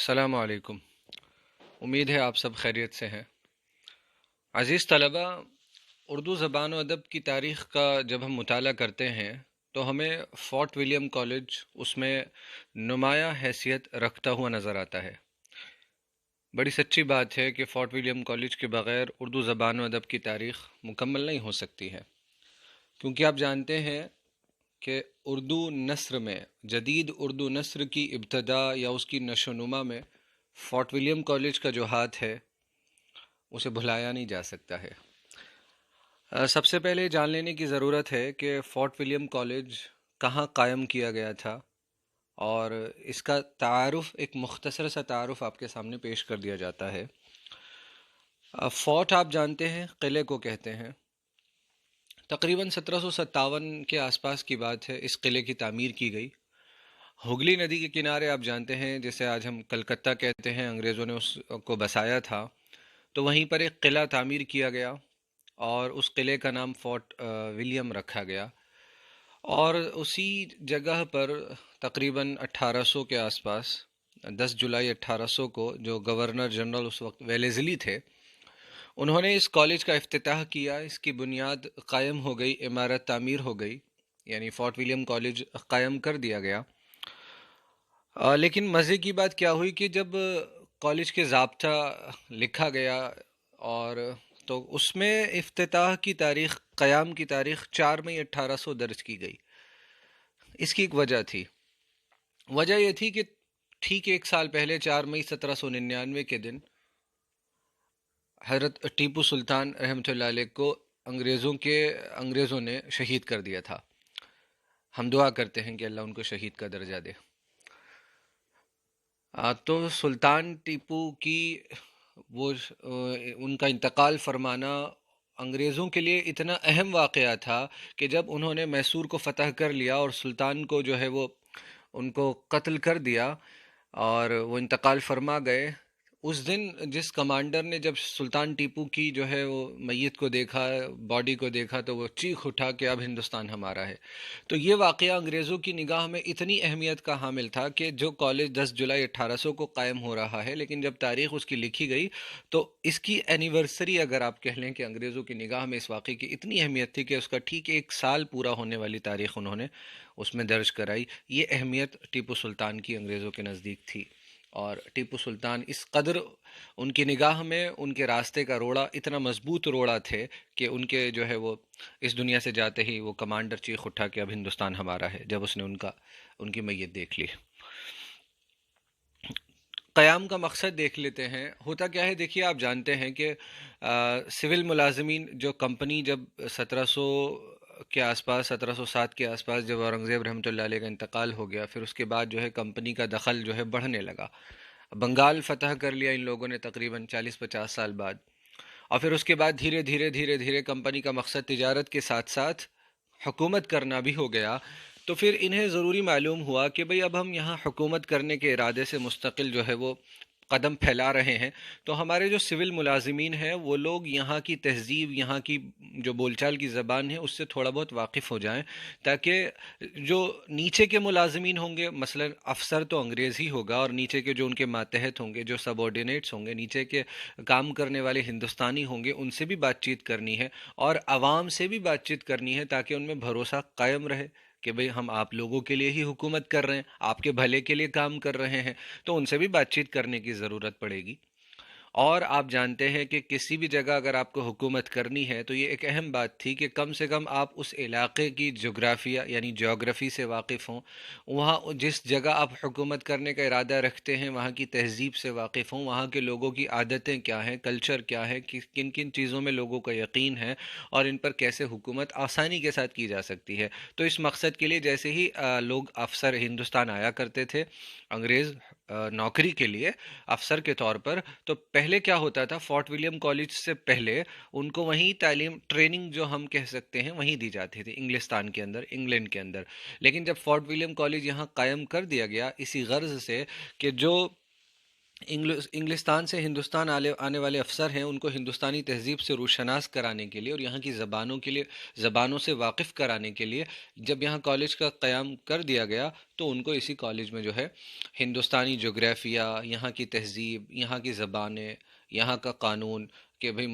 السلام علیکم۔ امید ہے آپ سب خیریت سے ہیں۔ عزیز طلبہ، اردو زبان و ادب کی تاریخ کا جب ہم مطالعہ کرتے ہیں تو ہمیں فورٹ ولیم کالج اس میں نمایاں حیثیت رکھتا ہوا نظر آتا ہے۔ بڑی سچی بات ہے کہ فورٹ ولیم کالج کے بغیر اردو زبان و ادب کی تاریخ مکمل نہیں ہو سکتی ہے، کیونکہ آپ جانتے ہیں کہ اردو نثر میں، جدید اردو نثر کی ابتدا یا اس کی نشو و نما میں فورٹ ولیم کالج کا جو ہاتھ ہے اسے بھلایا نہیں جا سکتا ہے۔ سب سے پہلے جان لینے کی ضرورت ہے کہ فورٹ ولیم کالج کہاں قائم کیا گیا تھا، اور اس کا تعارف، ایک مختصر سا تعارف آپ کے سامنے پیش کر دیا جاتا ہے۔ فورٹ آپ جانتے ہیں قلعے کو کہتے ہیں۔ تقریباً 1757 کے آس پاس کی بات ہے، اس قلعے کی تعمیر کی گئی۔ ہوگلی ندی کے کنارے آپ جانتے ہیں، جسے آج ہم کلکتہ کہتے ہیں، انگریزوں نے اس کو بسایا تھا، تو وہیں پر ایک قلعہ تعمیر کیا گیا اور اس قلعے کا نام فورٹ ولیم رکھا گیا، اور اسی جگہ پر تقریباً 1800 کے آس پاس 10 جولائی 1800 کو جو گورنر جنرل اس وقت ویلیزلی تھے، انہوں نے اس کالج کا افتتاح کیا، اس کی بنیاد قائم ہو گئی، عمارت تعمیر ہو گئی، یعنی فورٹ ولیم کالج قائم کر دیا گیا۔ لیکن مزے کی بات کیا ہوئی کہ جب کالج کے ضابطہ لکھا گیا، اور تو اس میں افتتاح کی تاریخ، قیام کی تاریخ 4 مئی 1800 درج کی گئی۔ اس کی ایک وجہ تھی۔ وجہ یہ تھی کہ ٹھیک ایک سال پہلے 4 مئی 1799 کے دن حضرت ٹیپو سلطان رحمۃ اللہ علیہ کو انگریزوں نے شہید کر دیا تھا۔ ہم دعا کرتے ہیں کہ اللہ ان کو شہید کا درجہ دے۔ تو سلطان ٹیپو کی وہ ان کا انتقال فرمانا انگریزوں کے لیے اتنا اہم واقعہ تھا کہ جب انہوں نے میسور کو فتح کر لیا اور سلطان کو جو ہے وہ ان کو قتل کر دیا اور وہ انتقال فرما گئے، اس دن جس کمانڈر نے جب سلطان ٹیپو کی جو ہے وہ میت کو دیکھا، باڈی کو دیکھا، تو وہ چیخ اٹھا کہ اب ہندوستان ہمارا ہے۔ تو یہ واقعہ انگریزوں کی نگاہ میں اتنی اہمیت کا حامل تھا کہ جو کالج 10 جولائی 1800 کو قائم ہو رہا ہے، لیکن جب تاریخ اس کی لکھی گئی تو اس کی اینیورسری، اگر آپ کہہ لیں کہ انگریزوں کی نگاہ میں اس واقعے کی اتنی اہمیت تھی کہ اس کا ٹھیک ایک سال پورا ہونے والی تاریخ انہوں نے اس میں درج کرائی۔ یہ اہمیت ٹیپو سلطان کی انگریزوں کے نزدیک تھی، اور ٹیپو سلطان اس قدر ان کی نگاہ میں ان کے راستے کا روڑا، اتنا مضبوط روڑا تھے کہ ان کے جو ہے وہ اس دنیا سے جاتے ہی وہ کمانڈر چیخ اٹھا کہ اب ہندوستان ہمارا ہے، جب اس نے ان کی میت دیکھ لی۔ قیام کا مقصد دیکھ لیتے ہیں، ہوتا کیا ہے۔ دیکھیے، آپ جانتے ہیں کہ سول ملازمین جو کمپنی جب 1700 کے آس پاس، 1707 کے آس پاس جب اورنگزیب رحمۃ اللہ علیہ کا انتقال ہو گیا، پھر اس کے بعد جو ہے کمپنی کا دخل جو ہے بڑھنے لگا۔ بنگال فتح کر لیا ان لوگوں نے تقریباً 40-50 سال بعد، اور پھر اس کے بعد دھیرے دھیرے دھیرے دھیرے کمپنی کا مقصد تجارت کے ساتھ ساتھ حکومت کرنا بھی ہو گیا۔ تو پھر انہیں ضروری معلوم ہوا کہ بھئی اب ہم یہاں حکومت کرنے کے ارادے سے مستقل جو ہے وہ قدم پھیلا رہے ہیں، تو ہمارے جو سول ملازمین ہیں وہ لوگ یہاں کی تہذیب، یہاں کی جو بول چال کی زبان ہے اس سے تھوڑا بہت واقف ہو جائیں، تاکہ جو نیچے کے ملازمین ہوں گے، مثلا افسر تو انگریز ہی ہوگا، اور نیچے کے جو ان کے ماتحت ہوں گے، جو سب آرڈینیٹس ہوں گے، نیچے کے کام کرنے والے ہندوستانی ہوں گے، ان سے بھی بات چیت کرنی ہے اور عوام سے بھی بات چیت کرنی ہے، تاکہ ان میں بھروسہ قائم رہے کہ بھئی ہم آپ لوگوں کے لیے ہی حکومت کر رہے ہیں، آپ کے بھلے کے لیے کام کر رہے ہیں، تو ان سے بھی بات چیت کرنے کی ضرورت پڑے گی۔ اور آپ جانتے ہیں کہ کسی بھی جگہ اگر آپ کو حکومت کرنی ہے تو یہ ایک اہم بات تھی کہ کم سے کم آپ اس علاقے کی جغرافیہ یعنی جیوگرافی سے واقف ہوں، وہاں جس جگہ آپ حکومت کرنے کا ارادہ رکھتے ہیں وہاں کی تہذیب سے واقف ہوں، وہاں کے لوگوں کی عادتیں کیا ہیں، کلچر کیا ہے، کن کن چیزوں میں لوگوں کا یقین ہے، اور ان پر کیسے حکومت آسانی کے ساتھ کی جا سکتی ہے۔ تو اس مقصد کے لیے جیسے ہی لوگ افسر ہندوستان آیا کرتے تھے، انگریز نوکری کے لیے افسر کے طور پر، تو پہلے کیا ہوتا تھا، فورٹ ولیم کالج سے پہلے ان کو وہیں تعلیم، ٹریننگ جو ہم کہہ سکتے ہیں، وہیں دی جاتی تھی، انگلستان کے اندر، انگلینڈ کے اندر۔ لیکن جب فورٹ ولیم کالج یہاں قائم کر دیا گیا، اسی غرض سے کہ جو انگلستان سے ہندوستان آنے والے افسر ہیں، ان کو ہندوستانی تہذیب سے روشناس کرانے کے لیے اور یہاں کی زبانوں کے لیے، زبانوں سے واقف کرانے کے لیے جب یہاں کالج کا قیام کر دیا گیا تو ان کو اسی کالج میں جو ہے ہندوستانی جغرافیہ، یہاں کی تہذیب، یہاں کی زبانیں، یہاں کا قانون، کہ بھئی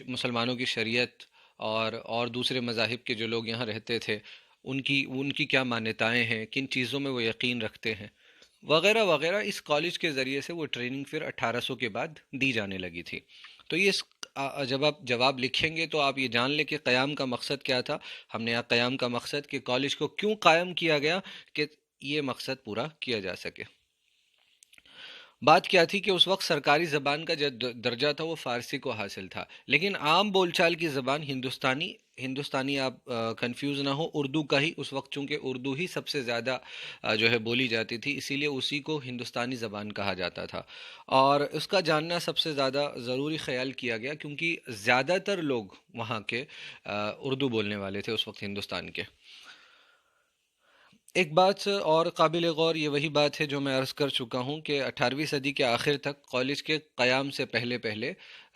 مسلمانوں کی شریعت اور دوسرے مذاہب کے جو لوگ یہاں رہتے تھے ان کی کیا مانیتائیں ہیں، کن چیزوں میں وہ یقین رکھتے ہیں، وغیرہ وغیرہ، اس کالج کے ذریعے سے وہ ٹریننگ پھر 1800 کے بعد دی جانے لگی تھی۔ تو یہ جب آپ جواب لکھیں گے تو آپ یہ جان لیں کہ قیام کا مقصد کیا تھا۔ ہم نے یہاں قیام کا مقصد کہ کالج کو کیوں قائم کیا گیا، کہ یہ مقصد پورا کیا جا سکے۔ بات کیا تھی کہ اس وقت سرکاری زبان کا جو درجہ تھا وہ فارسی کو حاصل تھا، لیکن عام بول چال کی زبان ہندوستانی آپ کنفیوز نہ ہو، اردو کا ہی اس وقت، چونکہ اردو ہی سب سے زیادہ جو ہے بولی جاتی تھی، اسی لیے اسی کو ہندوستانی زبان کہا جاتا تھا، اور اس کا جاننا سب سے زیادہ ضروری خیال کیا گیا کیونکہ زیادہ تر لوگ وہاں کے اردو بولنے والے تھے اس وقت ہندوستان کے۔ ایک بات اور قابل غور یہ وہی بات ہے جو میں عرض کر چکا ہوں کہ 18ویں صدی کے آخر تک کالج کے قیام سے پہلے پہلے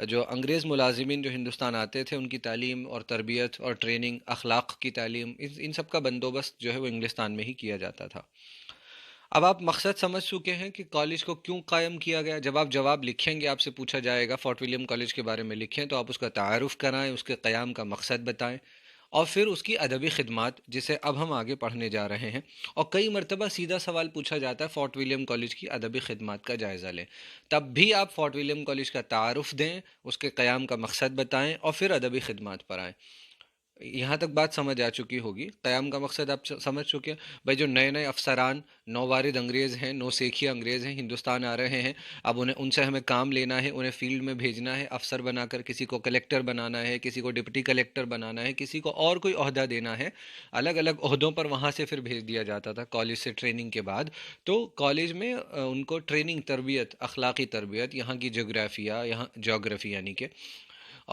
جو انگریز ملازمین جو ہندوستان آتے تھے ان کی تعلیم اور تربیت اور ٹریننگ، اخلاق کی تعلیم، ان سب کا بندوبست جو ہے وہ انگلستان میں ہی کیا جاتا تھا۔ اب آپ مقصد سمجھ چکے ہیں کہ کالج کو کیوں قائم کیا گیا۔ جب آپ جواب لکھیں گے، آپ سے پوچھا جائے گا فورٹ ولیم کالج کے بارے میں لکھیں، تو آپ اس کا تعارف کرائیں، اس کے قیام کا مقصد بتائیں، اور پھر اس کی ادبی خدمات، جسے اب ہم آگے پڑھنے جا رہے ہیں۔ اور کئی مرتبہ سیدھا سوال پوچھا جاتا ہے فورٹ ولیم کالج کی ادبی خدمات کا جائزہ لیں، تب بھی آپ فورٹ ولیم کالج کا تعارف دیں، اس کے قیام کا مقصد بتائیں، اور پھر ادبی خدمات پر آئیں۔ یہاں تک بات سمجھ آ چکی ہوگی، قیام کا مقصد آپ سمجھ چکے ہیں۔ بھائی جو نئے نئے افسران، نووارد انگریز ہیں، نو سیکھیے انگریز ہیں، ہندوستان آ رہے ہیں، اب ان سے ہمیں کام لینا ہے، انہیں فیلڈ میں بھیجنا ہے، افسر بنا کر، کسی کو کلیکٹر بنانا ہے، کسی کو ڈپٹی کلیکٹر بنانا ہے، کسی کو اور کوئی عہدہ دینا ہے، الگ الگ عہدوں پر وہاں سے پھر بھیج دیا جاتا تھا کالج سے ٹریننگ کے بعد۔ تو کالج میں ان کو ٹریننگ، تربیت، اخلاقی تربیت، یہاں کی جغرافیہ، یہاں جغرافی یعنی کہ،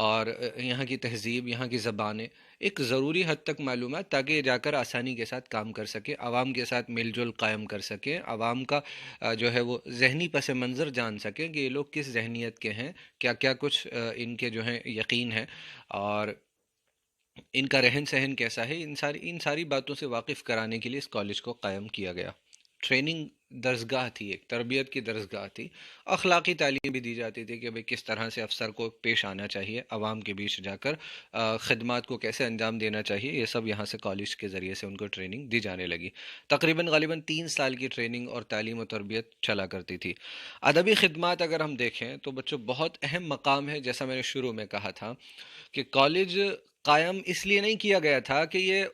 اور یہاں کی تہذیب، یہاں کی زبانیں، ایک ضروری حد تک معلومات، تاکہ یہ جا کر آسانی کے ساتھ کام کر سکے، عوام کے ساتھ میل جول قائم کر سکے، عوام کا جو ہے وہ ذہنی پس منظر جان سکیں کہ یہ لوگ کس ذہنیت کے ہیں، کیا کیا کچھ ان کے جو ہیں یقین ہے، اور ان کا رہن سہن کیسا ہے، ان ساری باتوں سے واقف کرانے کے لیے اس کالج کو قائم کیا گیا۔ ٹریننگ درسگاہ تھی، ایک تربیت کی درسگاہ تھی، اخلاقی تعلیم بھی دی جاتی تھی کہ بھئی کس طرح سے افسر کو پیش آنا چاہیے، عوام کے بیچ جا کر خدمات کو کیسے انجام دینا چاہیے، یہ سب یہاں سے کالج کے ذریعے سے ان کو ٹریننگ دی جانے لگی۔ تقریباً غالباً 3 سال کی ٹریننگ اور تعلیم و تربیت چلا کرتی تھی۔ ادبی خدمات اگر ہم دیکھیں تو بچوں بہت اہم مقام ہے، جیسا میں نے شروع میں کہا تھا کہ کالج قائم اس لیے نہیں کیا گیا تھا کہ یہ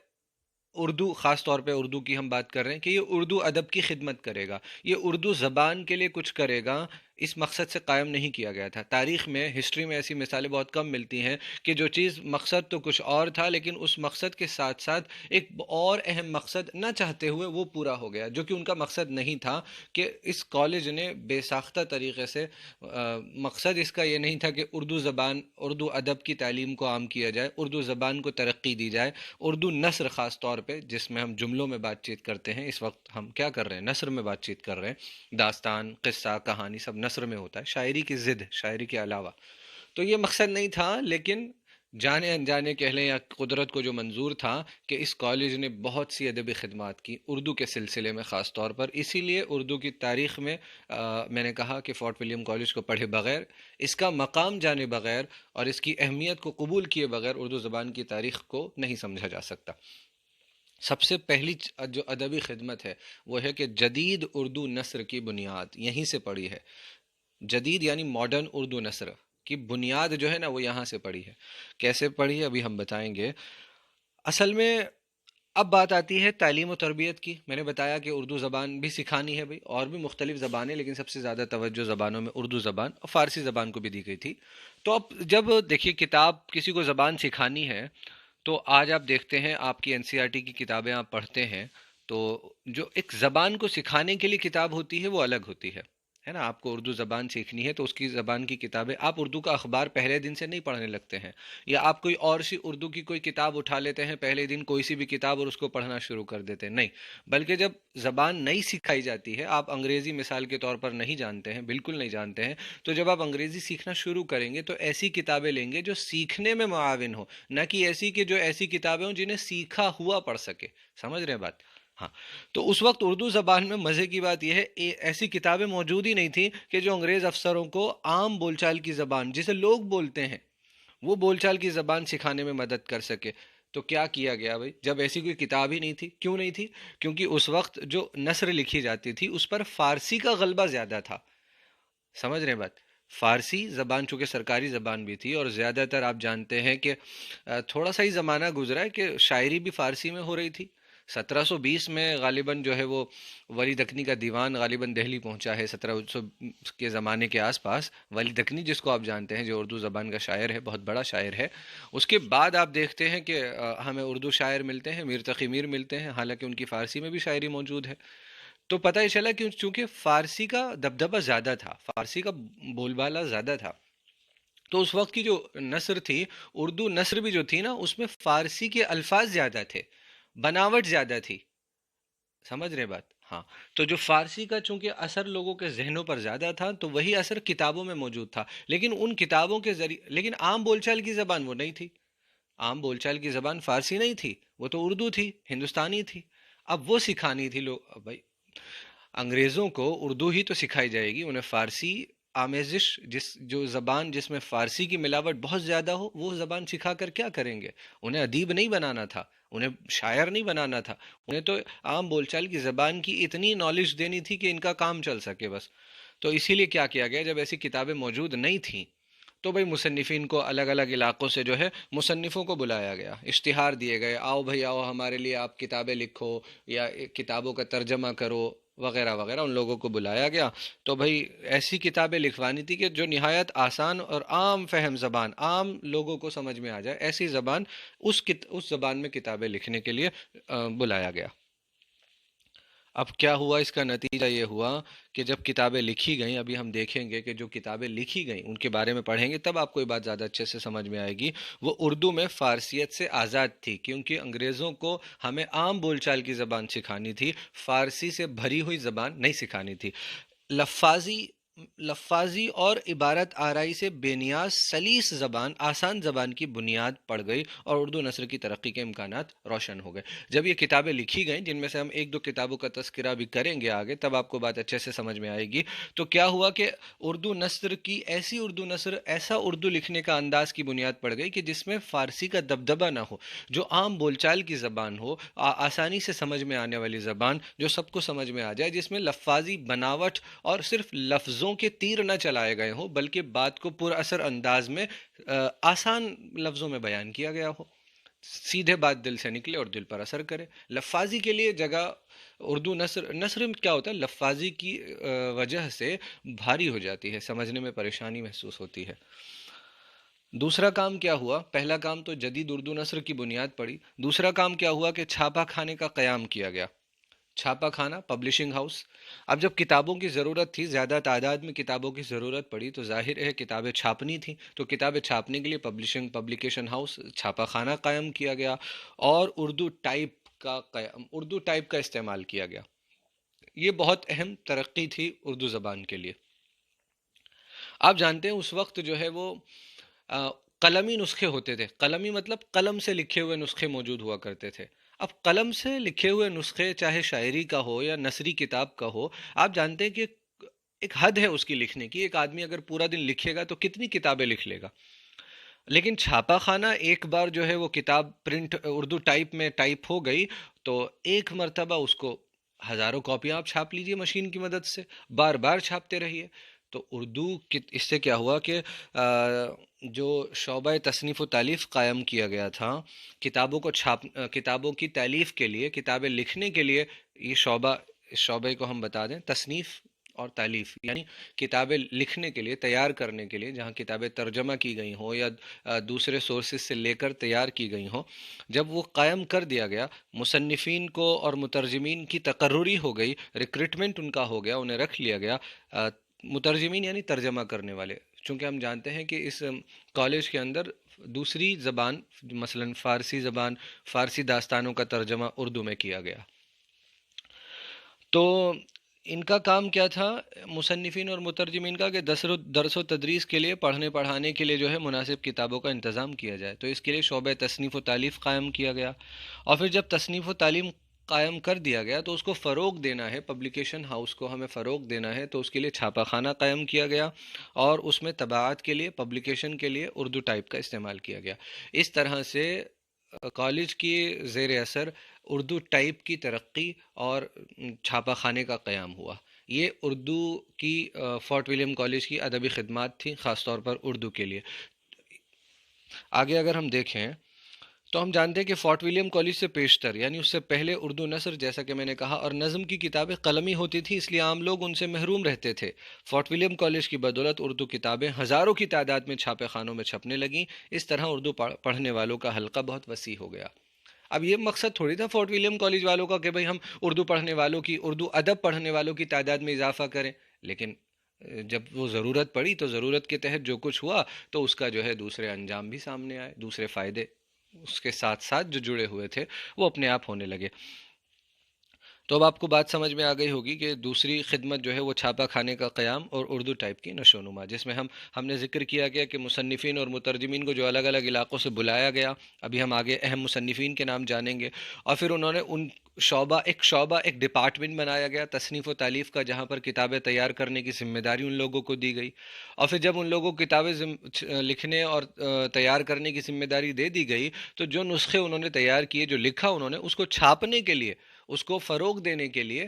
اردو، خاص طور پہ اردو کی ہم بات کر رہے ہیں، کہ یہ اردو ادب کی خدمت کرے گا، یہ اردو زبان کے لیے کچھ کرے گا، اس مقصد سے قائم نہیں کیا گیا تھا۔ تاریخ میں، ہسٹری میں ایسی مثالیں بہت کم ملتی ہیں کہ جو چیز مقصد تو کچھ اور تھا لیکن اس مقصد کے ساتھ ساتھ ایک اور اہم مقصد نہ چاہتے ہوئے وہ پورا ہو گیا، جو کہ ان کا مقصد نہیں تھا۔ کہ اس کالج نے بے ساختہ طریقے سے مقصد اس کا یہ نہیں تھا کہ اردو زبان، اردو ادب کی تعلیم کو عام کیا جائے، اردو زبان کو ترقی دی جائے، اردو نثر خاص طور پہ جس میں ہم جملوں میں بات چیت کرتے ہیں، اس وقت ہم کیا کر رہے ہیں، نثر میں بات چیت کر رہے ہیں، داستان، قصہ، کہانی سب نثر میں ہوتا ہے، شاعری کی ضد، شاعری کے علاوہ۔ تو یہ مقصد نہیں تھا، لیکن جانے انجانے کہہ لیں یا قدرت کو جو منظور تھا کہ اس کالج نے بہت سی ادبی خدمات کی اردو کے سلسلے میں خاص طور پر، اسی لیے اردو کی تاریخ میں میں نے کہا کہ فورٹ ولیم کالج کو پڑھے بغیر، اس کا مقام جانے بغیر اور اس کی اہمیت کو قبول کیے بغیر اردو زبان کی تاریخ کو نہیں سمجھا جا سکتا۔ سب سے پہلی جو ادبی خدمت ہے وہ ہے کہ جدید اردو نثر کی بنیاد یہیں سے پڑی ہے۔ جدید یعنی ماڈرن اردو نثر کی بنیاد جو ہے نا وہ یہاں سے پڑی ہے۔ کیسے پڑھی ہے ابھی ہم بتائیں گے۔ اصل میں اب بات آتی ہے تعلیم و تربیت کی۔ میں نے بتایا کہ اردو زبان بھی سکھانی ہے بھائی، اور بھی مختلف زبانیں، لیکن سب سے زیادہ توجہ زبانوں میں اردو زبان اور فارسی زبان کو بھی دی گئی تھی۔ تو اب جب دیکھیے کتاب کسی کو زبان سکھانی ہے تو آج آپ دیکھتے ہیں آپ کی NCERT کی کتابیں آپ پڑھتے ہیں تو جو ایک زبان کو سکھانے کے لیے کتاب ہوتی ہے وہ الگ ہوتی ہے ہے نا، آپ کو اردو زبان سیکھنی ہے تو اس کی زبان کی کتابیں، آپ اردو کا اخبار پہلے دن سے نہیں پڑھنے لگتے ہیں، یا آپ کوئی اور سی اردو کی کوئی کتاب اٹھا لیتے ہیں پہلے دن کوئی سی بھی کتاب اور اس کو پڑھنا شروع کر دیتے ہیں، نہیں، بلکہ جب زبان نئی سکھائی جاتی ہے، آپ انگریزی مثال کے طور پر نہیں جانتے ہیں، بالکل نہیں جانتے ہیں، تو جب آپ انگریزی سیکھنا شروع کریں گے تو ایسی کتابیں لیں گے جو سیکھنے میں معاون ہو، نہ کہ ایسی کہ جو ایسی کتابیں ہوں جنہیں سیکھا ہوا پڑھ سکے، سمجھ رہے ہیں بات؟ ہاں، تو اس وقت اردو زبان میں مزے کی بات یہ ہے، ایسی کتابیں موجود ہی نہیں تھیں کہ جو انگریز افسروں کو عام بول چال کی زبان جسے لوگ بولتے ہیں وہ بول چال کی زبان سکھانے میں مدد کر سکے۔ تو کیا کیا گیا بھائی، جب ایسی کوئی کتاب ہی نہیں تھی، کیوں نہیں تھی؟ کیونکہ اس وقت جو نثر لکھی جاتی تھی اس پر فارسی کا غلبہ زیادہ تھا، سمجھ رہے ہیں بات؟ فارسی زبان چونکہ سرکاری زبان بھی تھی، اور زیادہ تر آپ جانتے ہیں کہ تھوڑا سا ہی زمانہ گزرا ہے کہ شاعری بھی فارسی میں ہو رہی تھی۔ 1720 میں غالباً جو ہے وہ ولی دکنی کا دیوان غالباً دہلی پہنچا ہے، 1700 کے زمانے کے آس پاس۔ ولی دکنی جس کو آپ جانتے ہیں، جو اردو زبان کا شاعر ہے، بہت بڑا شاعر ہے، اس کے بعد آپ دیکھتے ہیں کہ ہمیں اردو شاعر ملتے ہیں، میر تقی میر ملتے ہیں، حالانکہ ان کی فارسی میں بھی شاعری موجود ہے۔ تو پتہ ہی چلا کہ چونکہ فارسی کا دبدبہ زیادہ تھا، فارسی کا بول بالا زیادہ تھا، تو اس وقت کی جو نثر تھی، اردو نثر بھی جو تھی نا، اس میں فارسی کے الفاظ زیادہ تھے، بناوٹ زیادہ تھی، سمجھ رہے بات؟ ہاں، تو جو فارسی کا چونکہ اثر لوگوں کے ذہنوں پر زیادہ تھا، تو وہی اثر کتابوں میں موجود تھا، لیکن ان کتابوں کے ذریعے، لیکن عام بول چال کی زبان وہ نہیں تھی، عام بول چال کی زبان فارسی نہیں تھی، وہ تو اردو تھی، ہندوستانی تھی۔ اب وہ سکھانی تھی لوگ بھائی، انگریزوں کو اردو ہی تو سکھائی جائے گی، انہیں فارسی آمیزش، جو زبان جس میں فارسی کی ملاوٹ بہت زیادہ ہو، وہ زبان سکھا کر کیا کریں گے؟ انہیں ادیب نہیں بنانا تھا، انہیں شاعر نہیں بنانا تھا، انہیں تو عام بول چال کی زبان کی اتنی نالج دینی تھی کہ ان کا کام چل سکے بس۔ تو اسی لیے کیا کیا گیا، جب ایسی کتابیں موجود نہیں تھیں تو بھائی مصنفین کو الگ الگ علاقوں سے جو ہے مصنفوں کو بلایا گیا، اشتہار دیے گئے، آؤ بھائی آؤ، ہمارے لیے آپ کتابیں لکھو، یا کتابوں کا ترجمہ کرو، وغیرہ وغیرہ، ان لوگوں کو بلایا گیا۔ تو بھائی ایسی کتابیں لکھوانی تھی کہ جو نہایت آسان اور عام فہم زبان، عام لوگوں کو سمجھ میں آ جائے، ایسی زبان، اس زبان میں کتابیں لکھنے کے لیے بلایا گیا۔ اب کیا ہوا، اس کا نتیجہ یہ ہوا کہ جب کتابیں لکھی گئیں، ابھی ہم دیکھیں گے کہ جو کتابیں لکھی گئیں ان کے بارے میں پڑھیں گے، تب آپ کو یہ بات زیادہ اچھے سے سمجھ میں آئے گی، وہ اردو میں فارسیت سے آزاد تھی، کیونکہ انگریزوں کو ہمیں عام بول چال کی زبان سکھانی تھی، فارسی سے بھری ہوئی زبان نہیں سکھانی تھی۔ لفاظی لفاظی اور عبارت آرائی سے بے نیاز سلیس زبان، آسان زبان کی بنیاد پڑ گئی، اور اردو نثر کی ترقی کے امکانات روشن ہو گئے۔ جب یہ کتابیں لکھی گئیں، جن میں سے ہم ایک دو کتابوں کا تذکرہ بھی کریں گے آگے، تب آپ کو بات اچھے سے سمجھ میں آئے گی، تو کیا ہوا کہ اردو نثر کی ایسی اردو نثر، ایسا اردو لکھنے کا انداز کی بنیاد پڑ گئی کہ جس میں فارسی کا دبدبہ نہ ہو، جو عام بول چال کی زبان ہو، آسانی سے سمجھ میں آنے والی زبان، جو سب کو سمجھ میں آ جائے، جس میں لفاظی بناوٹ اور صرف لفظوں کے تیر نہ چلائے گئے ہوں، بلکہ بات کو پر اثر انداز میں آسان لفظوں میں بیان کیا گیا ہو، سیدھے بات دل سے نکلے اور دل پر اثر کرے۔ لفاظی کے لیے جگہ اردو نثر میں کیا ہوتا ہے، لفاظی کی وجہ سے بھاری ہو جاتی ہے، سمجھنے میں پریشانی محسوس ہوتی ہے۔ دوسرا کام کیا ہوا، پہلا کام تو جدید اردو نثر کی بنیاد پڑی، دوسرا کام کیا ہوا کہ چھاپا کھانے کا قیام کیا گیا۔ چھاپا کھانا، پبلشنگ ہاؤس۔ اب جب کتابوں کی ضرورت تھی، زیادہ تعداد میں کتابوں کی ضرورت پڑی، تو ظاہر ہے کتابیں چھاپنی تھیں، تو کتابیں چھاپنے کے لیے پبلیکیشن ہاؤس، چھاپا خانہ قائم کیا گیا، اور اردو ٹائپ کا استعمال کیا گیا۔ یہ بہت اہم ترقی تھی اردو زبان کے لیے۔ آپ جانتے ہیں اس وقت جو ہے وہ قلمی نسخے ہوتے تھے، قلمی مطلب قلم سے لکھے ہوئے نسخے موجود ہوا کرتے تھے۔ اب قلم سے لکھے ہوئے نسخے، چاہے شاعری کا ہو یا نثری کتاب کا ہو، آپ جانتے ہیں کہ ایک حد ہے اس کی لکھنے کی، ایک آدمی اگر پورا دن لکھے گا تو کتنی کتابیں لکھ لے گا؟ لیکن چھاپا خانہ ایک بار جو ہے وہ کتاب پرنٹ اردو ٹائپ میں ٹائپ ہو گئی، تو ایک مرتبہ اس کو ہزاروں کاپیاں آپ چھاپ لیجئے مشین کی مدد سے، بار بار چھاپتے رہیے۔ تو اردو اس سے کیا ہوا کہ جو شعبہ تصنیف و تالیف قائم کیا گیا تھا، کتابوں کی تالیف کے لیے، کتابیں لکھنے کے لیے، یہ اس شعبے کو ہم بتا دیں تصنیف اور تالیف، یعنی کتابیں لکھنے کے لیے، تیار کرنے کے لیے، جہاں کتابیں ترجمہ کی گئی ہوں یا دوسرے سورسز سے لے کر تیار کی گئی ہوں، جب وہ قائم کر دیا گیا، مصنفین کو اور مترجمین کی تقرری ہو گئی، ریکروٹمنٹ ان کا ہو گیا، انہیں رکھ لیا گیا، مترجمین یعنی ترجمہ کرنے والے، چونکہ ہم جانتے ہیں کہ اس کالج کے اندر دوسری زبان مثلا فارسی زبان، فارسی داستانوں کا ترجمہ اردو میں کیا گیا. تو ان کا کام کیا تھا مصنفین اور مترجمین کا، کہ درس و تدریس کے لیے، پڑھنے پڑھانے کے لیے جو ہے مناسب کتابوں کا انتظام کیا جائے. تو اس کے لیے شعبہ تصنیف و تالیف قائم کیا گیا، اور پھر جب تصنیف و تعلیم قائم کر دیا گیا تو اس کو فروغ دینا ہے، پبلیکیشن ہاؤس کو ہمیں فروغ دینا ہے، تو اس کے لیے چھاپہ خانہ قائم کیا گیا، اور اس میں طباعت کے لیے، پبلیکیشن کے لیے اردو ٹائپ کا استعمال کیا گیا. اس طرح سے کالج کی زیر اثر اردو ٹائپ کی ترقی اور چھاپہ خانے کا قیام ہوا. یہ اردو کی فورٹ ولیم کالج کی ادبی خدمات تھیں، خاص طور پر اردو کے لیے. آگے اگر ہم دیکھیں تو ہم جانتے ہیں کہ فورٹ ولیم کالج سے پیشتر یعنی اس سے پہلے اردو نثر، جیسا کہ میں نے کہا، اور نظم کی کتابیں قلمی ہوتی تھی، اس لیے عام لوگ ان سے محروم رہتے تھے. فورٹ ولیم کالج کی بدولت اردو کتابیں ہزاروں کی تعداد میں چھاپے خانوں میں چھپنے لگیں. اس طرح اردو پڑھنے والوں کا حلقہ بہت وسیع ہو گیا. اب یہ مقصد تھوڑی تھا فورٹ ولیم کالج والوں کا کہ بھئی ہم اردو پڑھنے والوں کی، اردو ادب پڑھنے والوں کی تعداد میں اضافہ کریں، لیکن جب وہ ضرورت پڑی تو ضرورت کے تحت جو کچھ ہوا تو اس کا جو ہے دوسرے انجام بھی سامنے آئے، دوسرے فائدے اس کے ساتھ ساتھ جو جڑے ہوئے تھے وہ اپنے آپ ہونے لگے. تو اب آپ کو بات سمجھ میں آ گئی ہوگی کہ دوسری خدمت جو ہے وہ چھاپہ خانے کا قیام اور اردو ٹائپ کی نشو و نما، جس میں ہم نے ذکر کیا گیا کہ مصنفین اور مترجمین کو جو الگ الگ علاقوں سے بلایا گیا. ابھی ہم آگے اہم مصنفین کے نام جانیں گے، اور پھر انہوں نے ایک ڈپارٹمنٹ بنایا گیا تصنیف و تالیف کا، جہاں پر کتابیں تیار کرنے کی ذمہ داری ان لوگوں کو دی گئی. اور پھر جب ان لوگوں کو کتابیں لکھنے اور تیار کرنے کی ذمہ داری دے دی گئی تو جو نسخے انہوں نے تیار کیے، جو لکھا انہوں نے، اس کو چھاپنے کے لیے، اس کو فروغ دینے کے لیے،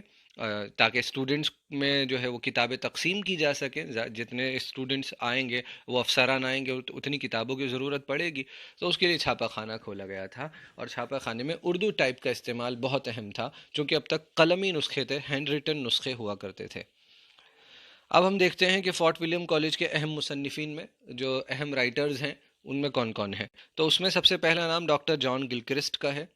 تاکہ اسٹوڈنٹس میں جو ہے وہ کتابیں تقسیم کی جا سکیں. جتنے اسٹوڈنٹس آئیں گے وہ افسران آئیں گے، اتنی کتابوں کی ضرورت پڑے گی، تو اس کے لیے چھاپہ خانہ کھولا گیا تھا. اور چھاپہ خانے میں اردو ٹائپ کا استعمال بہت اہم تھا، چونکہ اب تک قلمی نسخے تھے، ہینڈ ریٹن نسخے ہوا کرتے تھے. اب ہم دیکھتے ہیں کہ فورٹ ولیم کالج کے اہم مصنفین میں جو اہم رائٹرز ہیں ان میں کون کون ہیں. تو اس میں سب سے پہلا نام ڈاکٹر جان گلکرسٹ کا ہے.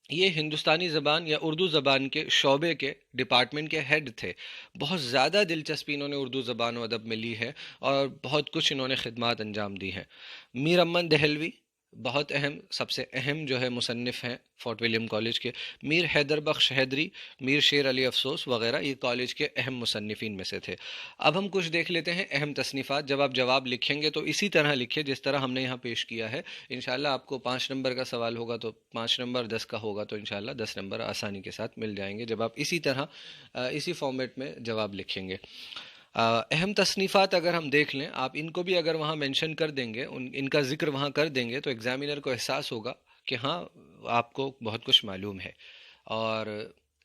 یہ ہندوستانی زبان یا اردو زبان کے شعبے کے ڈپارٹمنٹ کے ہیڈ تھے. بہت زیادہ دلچسپی انہوں نے اردو زبان و ادب میں لی ہے، اور بہت کچھ انہوں نے خدمات انجام دی ہیں. میر امن دہلوی بہت اہم، سب سے اہم جو ہے مصنف ہیں فورٹ ولیم کالج کے. میر حیدر بخش حیدری، میر شیر علی افسوس وغیرہ یہ کالج کے اہم مصنفین میں سے تھے. اب ہم کچھ دیکھ لیتے ہیں اہم تصنیفات. جب آپ جواب لکھیں گے تو اسی طرح لکھیں جس طرح ہم نے یہاں پیش کیا ہے. انشاءاللہ آپ کو 5 نمبر کا سوال ہوگا تو 5 نمبر، 10 کا ہوگا تو انشاءاللہ 10 نمبر آسانی کے ساتھ مل جائیں گے جب آپ اسی طرح اسی فارمیٹ میں جواب لکھیں گے. اہم تصنیفات اگر ہم دیکھ لیں، آپ ان کو بھی اگر وہاں مینشن کر دیں گے، ان کا ذکر وہاں کر دیں گے، تو ایگزامینر کو احساس ہوگا کہ ہاں آپ کو بہت کچھ معلوم ہے. اور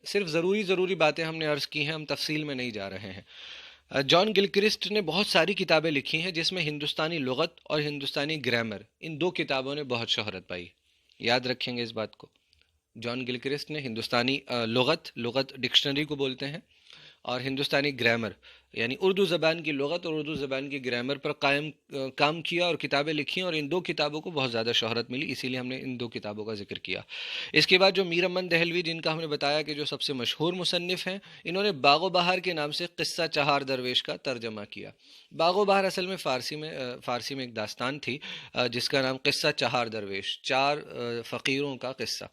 صرف ضروری باتیں ہم نے عرض کی ہیں، ہم تفصیل میں نہیں جا رہے ہیں. جان گلکرسٹ نے بہت ساری کتابیں لکھی ہیں، جس میں ہندوستانی لغت اور ہندوستانی گرامر، ان 2 کتابوں نے بہت شہرت پائی. یاد رکھیں گے اس بات کو. جان گلکرسٹ نے ہندوستانی لغت ڈکشنری کو بولتے ہیں، اور ہندوستانی گرامر یعنی اردو زبان کی لغت اور اردو زبان کی گرامر پر کام کیا اور کتابیں لکھی، اور ان 2 کتابوں کو بہت زیادہ شہرت ملی، اسی لیے ہم نے ان 2 کتابوں کا ذکر کیا. اس کے بعد جو میر امن دہلوی، جن کا ہم نے بتایا کہ جو سب سے مشہور مصنف ہیں، انہوں نے باغ و بہار کے نام سے قصہ چہار درویش کا ترجمہ کیا. باغ و بہار اصل میں فارسی میں ایک داستان تھی جس کا نام قصہ چہار درویش، 4 فقیروں کا قصہ.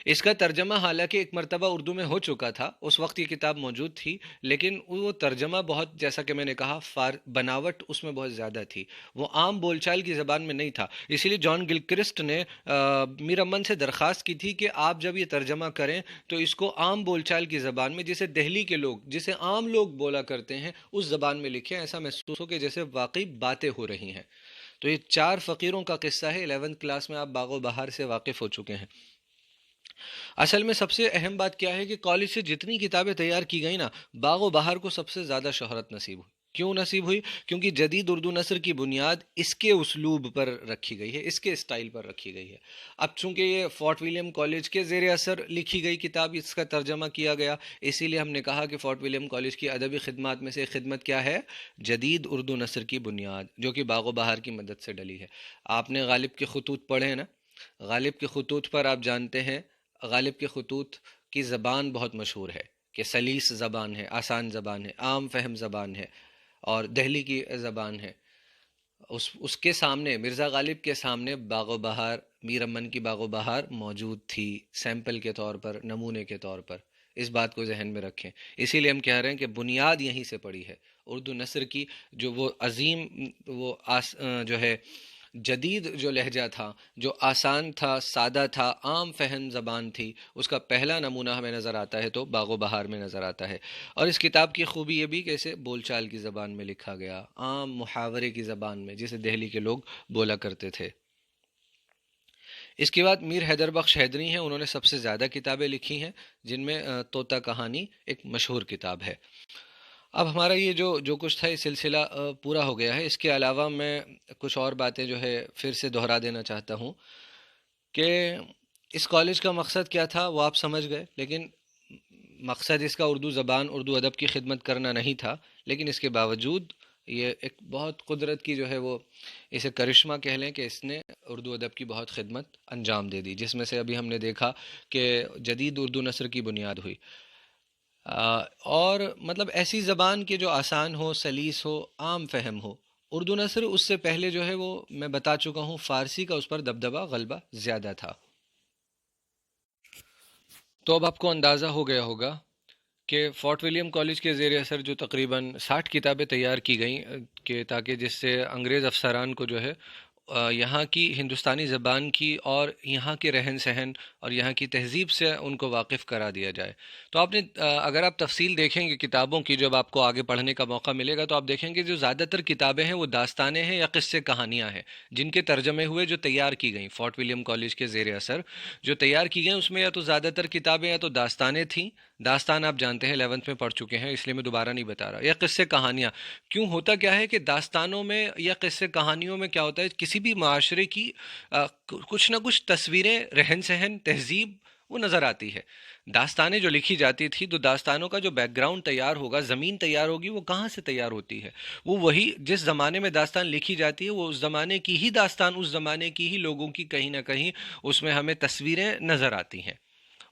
اس کا ترجمہ حالانکہ ایک مرتبہ اردو میں ہو چکا تھا، اس وقت یہ کتاب موجود تھی، لیکن وہ ترجمہ بہت، جیسا کہ میں نے کہا، بناوٹ اس میں بہت زیادہ تھی، وہ عام بول چال کی زبان میں نہیں تھا. اسی لیے جان گلکرسٹ نے میر امن سے درخواست کی تھی کہ آپ جب یہ ترجمہ کریں تو اس کو عام بول چال کی زبان میں، جسے دہلی کے لوگ، جسے عام لوگ بولا کرتے ہیں، اس زبان میں لکھیں، ایسا محسوس ہو کہ جیسے واقعی باتیں ہو رہی ہیں. تو یہ 4 فقیروں کا قصہ ہے. 11th کلاس میں آپ باغ و بہار سے واقف ہو چکے ہیں. اصل میں سب سے اہم بات کیا ہے کہ کالج سے جتنی کتابیں تیار کی گئی نا، باغ و بہار کو سب سے زیادہ شہرت نصیب ہوئی. کیوں نصیب ہوئی؟ کیونکہ جدید اردو نثر کی بنیاد اس کے اسلوب پر رکھی گئی ہے، اس کے اسٹائل پر رکھی گئی ہے. اب چونکہ یہ فورٹ ولیم کالج کے زیر اثر لکھی گئی کتاب، اس کا ترجمہ کیا گیا، اسی لیے ہم نے کہا کہ فورٹ ولیم کالج کی ادبی خدمات میں سے ایک خدمت کیا ہے؟ جدید اردو نثر کی بنیاد، جو کہ باغ و بہار کی مدد سے ڈلی ہے. آپ نے غالب کے خطوط پڑھے نا؟ غالب کے خطوط پر آپ جانتے ہیں، غالب کے خطوط کی زبان بہت مشہور ہے کہ سلیس زبان ہے، آسان زبان ہے، عام فہم زبان ہے اور دہلی کی زبان ہے، اس کے سامنے، مرزا غالب کے سامنے باغ و بہار، میر امن کی باغ و بہار موجود تھی، سیمپل کے طور پر، نمونے کے طور پر۔ اس بات کو ذہن میں رکھیں، اسی لیے ہم کہہ رہے ہیں کہ بنیاد یہیں سے پڑی ہے اردو نثر کی، جو وہ عظیم، وہ جو ہے جدید جو لہجہ تھا، جو آسان تھا، سادہ تھا، عام فہم زبان تھی، اس کا پہلا نمونہ ہمیں نظر آتا ہے تو باغ و بہار میں نظر آتا ہے۔ اور اس کتاب کی خوبی یہ بھی کہ اسے بول چال کی زبان میں لکھا گیا، عام محاورے کی زبان میں، جسے دہلی کے لوگ بولا کرتے تھے۔ اس کے بعد میر حیدر بخش حیدری ہیں، انہوں نے سب سے زیادہ کتابیں لکھی ہیں، جن میں طوطا کہانی ایک مشہور کتاب ہے۔ اب ہمارا یہ جو کچھ تھا یہ سلسلہ پورا ہو گیا ہے۔ اس کے علاوہ میں کچھ اور باتیں جو ہے پھر سے دہرا دینا چاہتا ہوں کہ اس کالج کا مقصد کیا تھا وہ آپ سمجھ گئے، لیکن مقصد اس کا اردو زبان، اردو ادب کی خدمت کرنا نہیں تھا، لیکن اس کے باوجود یہ ایک بہت قدرت کی جو ہے وہ اسے کرشمہ کہہ لیں کہ اس نے اردو ادب کی بہت خدمت انجام دے دی، جس میں سے ابھی ہم نے دیکھا کہ جدید اردو نثر کی بنیاد ہوئی۔ اور مطلب ایسی زبان کے جو آسان ہو، سلیس ہو، عام فہم ہو۔ اردو نثر اس سے پہلے جو ہے وہ میں بتا چکا ہوں، فارسی کا اس پر دبدبہ، غلبہ زیادہ تھا۔ تو اب آپ کو اندازہ ہو گیا ہوگا کہ فورٹ ولیم کالج کے زیر اثر جو تقریباً 60 کتابیں تیار کی گئیں کہ تاکہ جس سے انگریز افسران کو جو ہے یہاں کی ہندوستانی زبان کی اور یہاں کے رہن سہن اور یہاں کی تہذیب سے ان کو واقف کرا دیا جائے۔ تو آپ نے اگر آپ تفصیل دیکھیں گے کتابوں کی، جب آپ کو آگے پڑھنے کا موقع ملے گا تو آپ دیکھیں گے جو زیادہ تر کتابیں ہیں وہ داستانیں ہیں یا قصے کہانیاں ہیں، جن کے ترجمے ہوئے، جو تیار کی گئیں فورٹ ولیم کالج کے زیر اثر جو تیار کی گئیں، اس میں یا تو زیادہ تر کتابیں یا تو داستانیں تھیں، داستان آپ جانتے ہیں 11th میں پڑھ چکے ہیں اس لیے میں دوبارہ نہیں بتا رہا، یا قصے کہانیاں۔ کیوں ہوتا کیا ہے کہ داستانوں میں یا قصے کہانیوں میں کیا ہوتا ہے، کسی بھی معاشرے کی کچھ نہ کچھ تصویریں، رہن سہن، تہذیب وہ نظر آتی ہے۔ داستانیں جو لکھی جاتی تھی تو داستانوں کا جو بیک گراؤنڈ تیار ہوگا، زمین تیار ہوگی، وہ کہاں سے تیار ہوتی ہے؟ وہ وہی جس زمانے میں داستان لکھی جاتی ہے، وہ اس زمانے کی ہی داستان، اس زمانے کی ہی لوگوں کی کہیں نہ کہیں اس میں ہمیں تصویریں نظر آتی ہیں،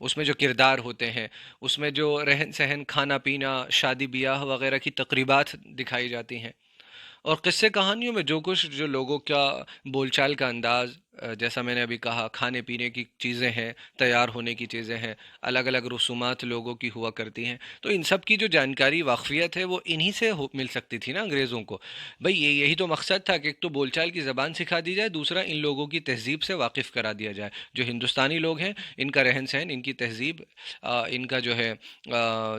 اس میں جو کردار ہوتے ہیں، اس میں جو رہن سہن، کھانا پینا، شادی بیاہ وغیرہ کی تقریبات دکھائی جاتی ہیں۔ اور قصے کہانیوں میں جو کچھ، جو لوگوں کا بول چال کا انداز، جیسا میں نے ابھی کہا، کھانے پینے کی چیزیں ہیں، تیار ہونے کی چیزیں ہیں، الگ الگ رسومات لوگوں کی ہوا کرتی ہیں، تو ان سب کی جو جانکاری، واقفیت ہے، وہ انہی سے مل سکتی تھی نا انگریزوں کو۔ بھئی یہی تو مقصد تھا کہ ایک تو بول چال کی زبان سکھا دی جائے، دوسرا ان لوگوں کی تہذیب سے واقف کرا دیا جائے، جو ہندوستانی لوگ ہیں، ان کا رہن سہن، ان کی تہذیب، ان کا جو ہے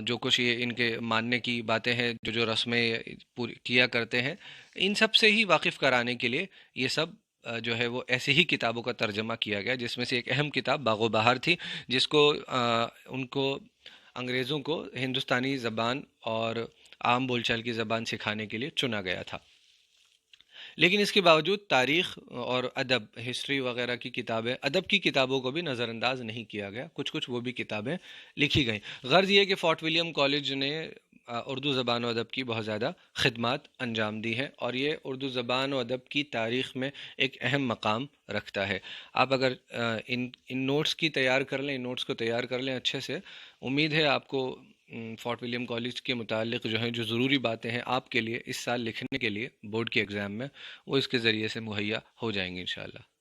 جو کچھ یہ ان کے ماننے کی باتیں ہیں، جو رسمیں پوری کیا کرتے ہیں، ان سب سے ہی واقف کرانے کے لیے یہ سب جو ہے وہ ایسی ہی کتابوں کا ترجمہ کیا گیا، جس میں سے ایک اہم کتاب باغ و بہار تھی، جس کو ان کو انگریزوں کو ہندوستانی زبان اور عام بول چال کی زبان سکھانے کے لیے چنا گیا تھا۔ لیکن اس کے باوجود تاریخ اور ادب، ہسٹری وغیرہ کی کتابیں، ادب کی کتابوں کو بھی نظر انداز نہیں کیا گیا، کچھ وہ بھی کتابیں لکھی گئیں۔ غرض یہ کہ فورٹ ولیم کالج نے اردو زبان و ادب کی بہت زیادہ خدمات انجام دی ہیں، اور یہ اردو زبان و ادب کی تاریخ میں ایک اہم مقام رکھتا ہے۔ آپ اگر ان نوٹس کی تیار کر لیں، ان نوٹس کو تیار کر لیں اچھے سے، امید ہے آپ کو فورٹ ولیم کالج کے متعلق جو ہیں، جو ضروری باتیں ہیں آپ کے لیے اس سال لکھنے کے لیے بورڈ کے ایگزام میں، وہ اس کے ذریعے سے مہیا ہو جائیں گی انشاءاللہ۔